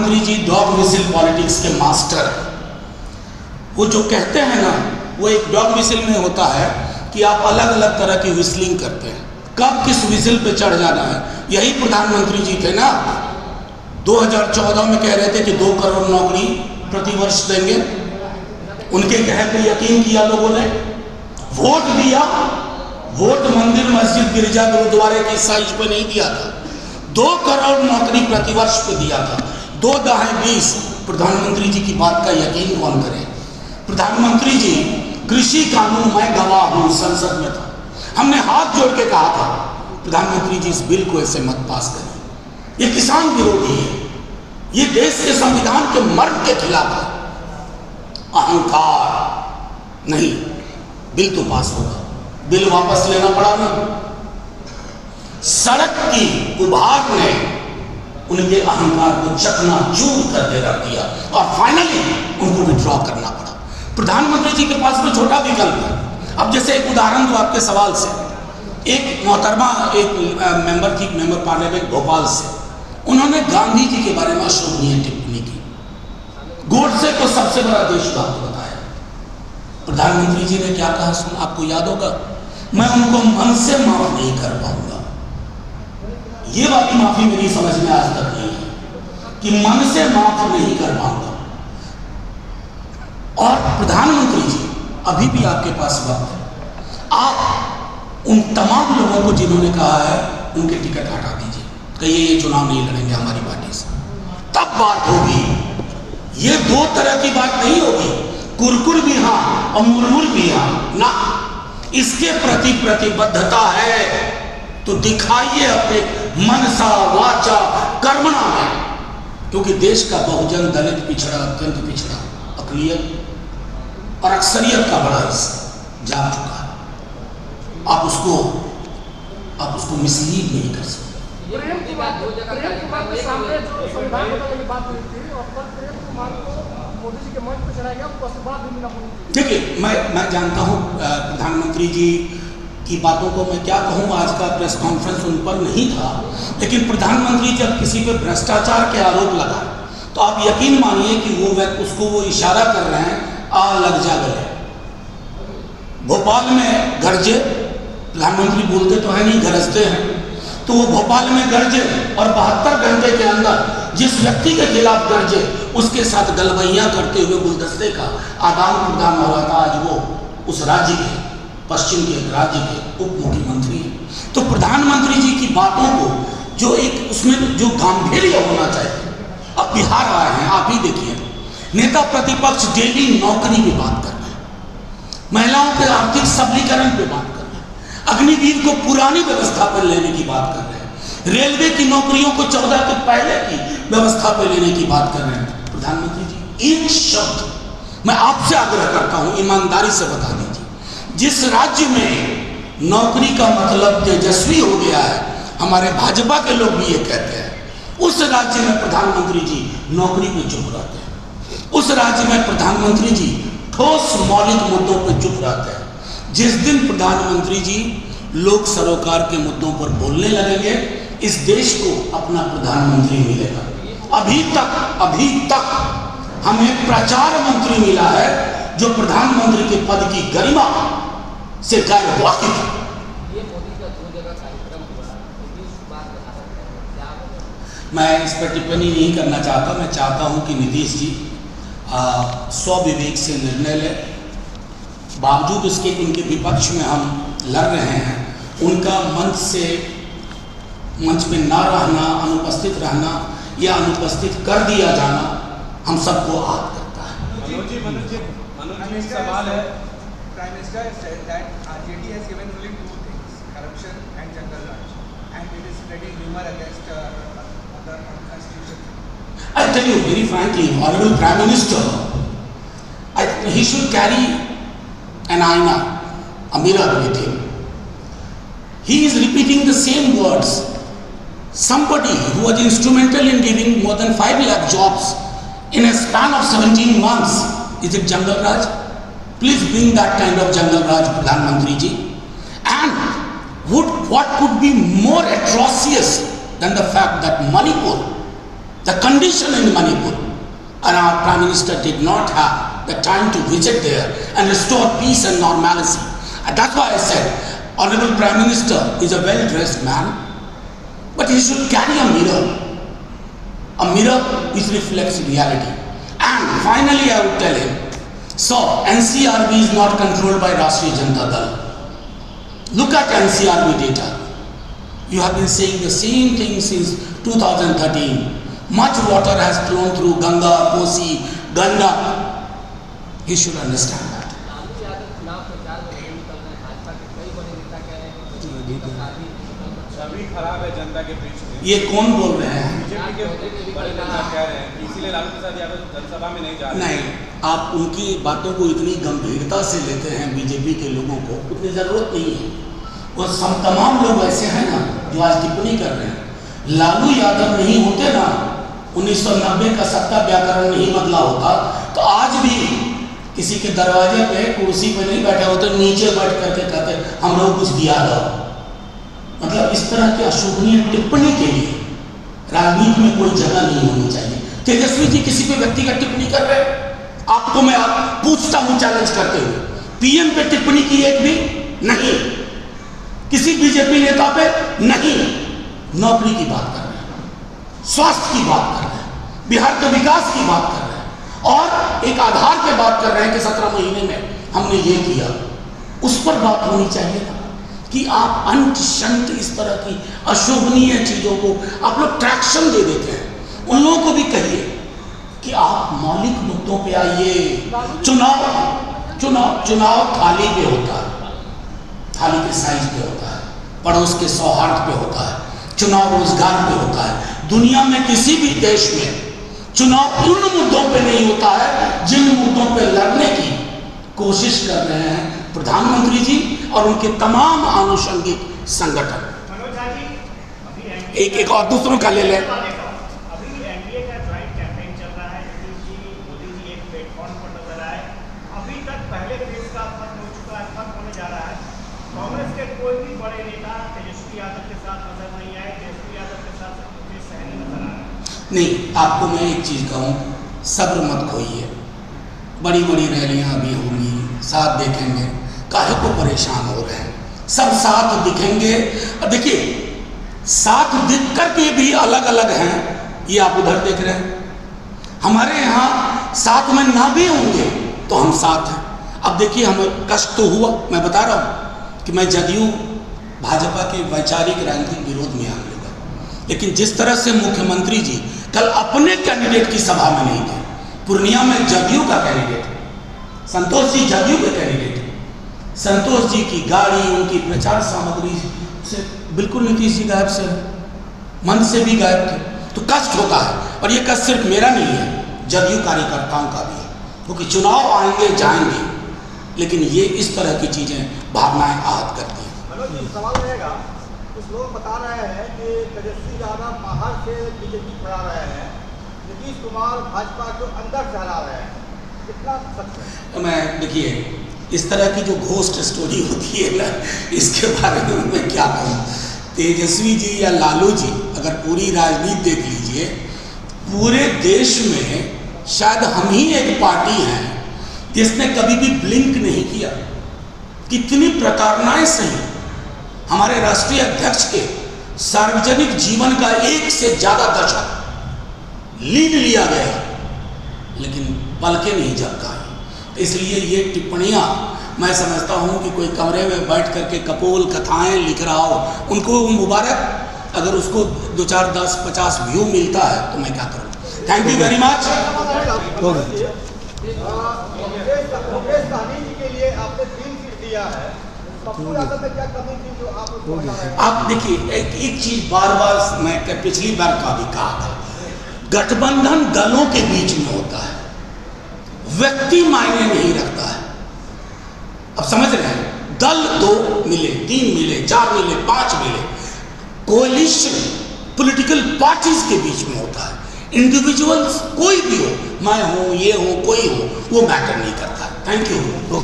प्रधानमंत्री G dog whistle politics के master. वो जो कहते हैं ना, वो एक डॉग विसिल में होता है कि आप अलग अलग तरह की विस्लिंग करते हैं, कब किस विसिल पे चढ़ जाना है। यही प्रधानमंत्री जी थे ना, 2014 में कह रहे थे कि 2 करोड़ नौकरी प्रतिवर्ष देंगे। उनके कहे पे यकीन किया लोगों ने, वोट दिया। वोट मंदिर, मस्जिद, गिरजा, गुरुद्वारे की साइज पे नहीं दिया था, 2 करोड़ नौकरी प्रतिवर्ष पे दिया था। 2 दहाई 20। प्रधानमंत्री जी की बात का यकीन कौन करे। प्रधानमंत्री जी कृषि कानून, मैं गवाह हूं, संसद में था, हमने हाथ जोड़ के कहा था प्रधानमंत्री जी इस बिल को ऐसे मत पास करें, ये किसान विरोधी है, ये देश के संविधान के मर्म के खिलाफ है। अहंकार नहीं, बिल तो पास होगा, बिल वापस लेना पड़ा नहीं। सड़क की उभार ने उनके अहंकार को चकनाचूर करके रख दिया और फाइनली उनको विड्रॉ करना पड़ा। प्रधानमंत्री जी के पास में छोटा विकल्प है। अब जैसे एक उदाहरण दो आपके सवाल से, एक मोहतरमा एक मेंबर थी, मेंबर पार्लियामेंट भोपाल से, उन्होंने गांधी जी के बारे में अशोभनीय टिप्पणी की, गोडसे को सबसे बड़ा देशभक्त बताया। प्रधानमंत्री जी ने क्या कहा सुन, आपको याद होगा, मैं उनको मन से माफ नहीं कर पाऊंगा। ये वाली माफी मेरी समझ में आज तक नहीं है कि मन से माफ नहीं कर पाऊंगा। और प्रधानमंत्री जी, अभी भी आपके पास वक्त है, आप उन तमाम लोगों को जिन्होंने कहा है उनके टिकट हटा दीजिए, कहिए ये चुनाव नहीं लड़ेंगे हमारी पार्टी से, तब बात होगी। ये 2 तरह की बात नहीं होगी, कुरकुर भी हाँ और मुरमुर भी हाँ ना। इसके प्रति प्रतिबद्धता है तो दिखाइए अपने मनसा वाचा कर्मणा में, क्योंकि देश का बहुजन, दलित, पिछड़ा, अत्यंत पिछड़ा, अकलियत और अक्सरियत का बड़ा हिस्सा जाग चुका है। आप उसको मिसलीड नहीं कर सकते। देखिए, मैं जानता हूँ प्रधानमंत्री जी की बातों को मैं क्या कहूँ, आज का प्रेस कॉन्फ्रेंस उन पर नहीं था, लेकिन प्रधानमंत्री जब किसी पे भ्रष्टाचार के आरोप लगा तो आप यकीन मानिए कि उसको इशारा कर रहे हैं, आ लग जा गए। भोपाल में गरजे, प्रधानमंत्री बोलते तो है नहीं, गरजते हैं, तो वो भोपाल में गरजे और 72 घंटे के अंदर जिस व्यक्ति के खिलाफ गरजे उसके साथ गलबैयां करते हुए गुलदस्ते का आदान प्रदान हो रहा था। आज वो उस राज्य के, पश्चिम के राज्य के उप मुख्यमंत्री हैं। तो प्रधानमंत्री जी की बातों को जो एक उसमें जो गांभीर्य होना चाहिए, अब बिहार आए हैं, आप ही देखिए, नेता प्रतिपक्ष डेली नौकरी की बात कर रहे हैं, महिलाओं के आर्थिक सबलीकरण पे बात कर रहे हैं, अग्निवीर को पुरानी व्यवस्था पर लेने की बात कर रहे हैं, रेलवे की नौकरियों को 14 के पहले की व्यवस्था पर लेने की बात कर रहे हैं। प्रधानमंत्री जी, एक शब्द मैं आपसे आग्रह करता हूं, ईमानदारी से बता दीजिए, जिस राज्य में नौकरी का मतलब तेजस्वी हो गया है, हमारे भाजपा के लोग भी ये कहते हैं, उस राज्य में प्रधानमंत्री जी नौकरी पे चुप रहते हैं, उस राज्य में प्रधानमंत्री जी ठोस मौलिक मुद्दों पर चुप रहते हैं। जिस दिन प्रधानमंत्री जी लोक सरोकार के मुद्दों पर बोलने लगेंगे, इस देश को अपना प्रधानमंत्री मिलेगा। अभी तक हमें प्रचार मंत्री मिला है जो प्रधानमंत्री के पद की गरिमा से गैर वाकिफ है। मैं इस पर टिप्पणी नहीं करना चाहता। मैं चाहता हूं कि नीतीश जी स्वविवेक से निर्णय लें। बावजूद इसके कि उनके विपक्ष में हम लड़ रहे हैं, उनका मंच पे ना रहना, अनुपस्थित रहना या अनुपस्थित कर दिया जाना हम सबको आहत करता है। मनोज जी सवाल है, prime minister said that RJD has given only 2 things, corruption and jungle raj, and it is spreading rumor against other constitution. I tell you very frankly, Honorable Prime Minister, he should carry an aina, a mirror with him. He is repeating the same words. Somebody who was instrumental in giving more than 5 lakh jobs in a span of 17 months, is it Jungle Raj? Please bring that kind of Jungle Raj, Pradhan Mantri ji. And what could be more atrocious than the fact that Manipur the condition in Manipur, and our Prime Minister did not have the time to visit there and restore peace and normalcy. And that's why I said, Honorable Prime Minister is a well-dressed man, but he should carry a mirror which reflects reality. And finally I would tell him, so NCRB is not controlled by Rashtriya Janata Dal. Look at NCRB data. You have been saying the same thing since 2013. Much water has flown through Ganga, Kosi, Ganga. You should understand that. छवि खराब है जनता के बीच में। ये कौन बोल रहे हैं? BJP के बड़े नेता कह रहे हैं, इसीलिए लालू प्रसाद यादव जनसभा में नहीं जा रहे। नहीं, आप उनकी बातों को इतनी गंभीरता से लेते हैं बीजेपी के लोगों को, उतनी जरूरत नहीं है। वो सब तमाम लोग ऐसे हैं ना जो आज टिप्पणी कर रहे हैं। लालू यादव नहीं होते ना, 1990 का सत्ता व्याकरण नहीं बदला होता, तो आज भी किसी के दरवाजे पे कुर्सी पे नहीं बैठे होते, नीचे बैठ करके कहते हम लोग कुछ दिया दो। मतलब इस तरह की अशोभनीय टिप्पणी के लिए राजनीति में कोई जगह नहीं होनी चाहिए। तेजस्वी जी किसी पे व्यक्तिगत टिप्पणी कर रहे हैं, आपको मैं पूछता हूं चैलेंज करते हुए, पीएम पे टिप्पणी की एक भी नहीं, किसी बीजेपी नेता पे नहीं। नौकरी की बात कर रहे हैं, स्वास्थ्य की बात कर रहे हैं, बिहार के विकास की बात कर रहे हैं, और एक आधार पे बात कर रहे हैं कि 17 महीने में हमने ये किया। उस पर बात होनी चाहिए ना कि आप अंत शंत इस तरह की अशोभनीय चीजों को आप लोग ट्रैक्शन दे देते हैं। उन लोगों को भी कहिए कि आप मौलिक मुद्दों पे आइए। चुनाव थाली पे होता है, थाली के साइज पे होता है, पड़ोस के सौहार्द पे होता है, चुनाव रोजगार पे होता है। दुनिया में किसी भी देश में चुनाव उन मुद्दों पे नहीं होता है जिन मुद्दों पे लड़ने की कोशिश कर रहे हैं प्रधानमंत्री जी और उनके तमाम आनुषंगिक संगठन। एक और दूसरों का ले लें। अभी एनडीए का ज्वाइंट कैंपेन चल रहा है, मोदी जी एक प्लेटफॉर्म पर नजर आए। अभी तक पहले फेज का खत्म हो चुका है, खत्म होने जा रहा है। कांग्रेस के कोई भी बड़े नेता तेजस्वी यादव के साथ नजर नहीं आए, तेजस्वी यादव के साथ सहनी नजर आ रहा है। नहीं, आपको मैं एक चीज कहूँ, सब्र मत खोइए। बड़ी बड़ी रैलियां अभी होंगी, साथ देखेंगे, काहे को परेशान हो रहे हैं, सब साथ दिखेंगे। और देखिए, साथ दिख करके भी अलग अलग हैं, ये आप उधर देख रहे हैं। हमारे यहाँ साथ में ना भी होंगे तो हम साथ हैं। अब देखिए, हमें कष्ट तो हुआ, मैं बता रहा हूँ कि मैं जदयू भाजपा के वैचारिक राजनीतिक विरोध में आने लगा, लेकिन जिस तरह से मुख्यमंत्री जी कल अपने कैंडिडेट की सभा में नहीं थे, पूर्णिया में जदयू का कैंडिडेट संतोष जी, जदयू के कैंडिडेट संतोष जी की गाड़ी, उनकी प्रचार सामग्री से बिल्कुल नीतीश जी गायब से, मन से भी गायब थे। तो कष्ट होता है, और ये कष्ट सिर्फ मेरा नहीं है, जदयू कार्यकर्ताओं का भी है, क्योंकि चुनाव आएंगे जाएंगे, लेकिन ये इस तरह की चीजें भावनाएं आहत करती हैं। मनोज जी, सवाल रहेगा, कुछ लोग बता रहे हैं कि तेजस्वी यादव बाहर से बीजेपी फैला रहे हैं, नीतीश कुमार भाजपा को अंदर फैला रहे हैं, कितना सच है? मैं देखिए, इस तरह की जो घोस्ट स्टोरी होती है ना, इसके बारे में मैं क्या कहूँ। तेजस्वी जी या लालू जी, अगर पूरी राजनीति देख लीजिए, पूरे देश में शायद हम ही एक पार्टी हैं जिसने कभी भी ब्लिंक नहीं किया। कितनी प्रताड़नाएं सही, हमारे राष्ट्रीय अध्यक्ष के सार्वजनिक जीवन का 1 से ज़्यादा दशक लीड लिया गया, लेकिन पलके नहीं झपकाई। इसलिए ये टिप्पणियाँ मैं समझता हूँ कि कोई कमरे में बैठ करके कपोल कथाएं लिख रहा हो, उनको मुबारक। अगर उसको 2, 4, 10, 50 व्यू मिलता है तो मैं क्या करूँ। Thank you very much. के लिए आपने 3 सीट दिया है, पप्पू यादव में क्या कमी थी जो आप आप देखिए, एक चीज बार बार मैं पिछली बार का भी कहा था, गठबंधन दलों के बीच में होता है, व्यक्ति मायने नहीं रखता है। अब समझ रहे हैं, दल 2 मिले, 3 मिले, 4 मिले, 5 मिले, कोalition पॉलिटिकल पार्टीज के बीच में होता है। इंडिविजुअल्स कोई भी हो, मैं हूं, ये हूं, कोई हो, वो मैटर नहीं करता। Thank you.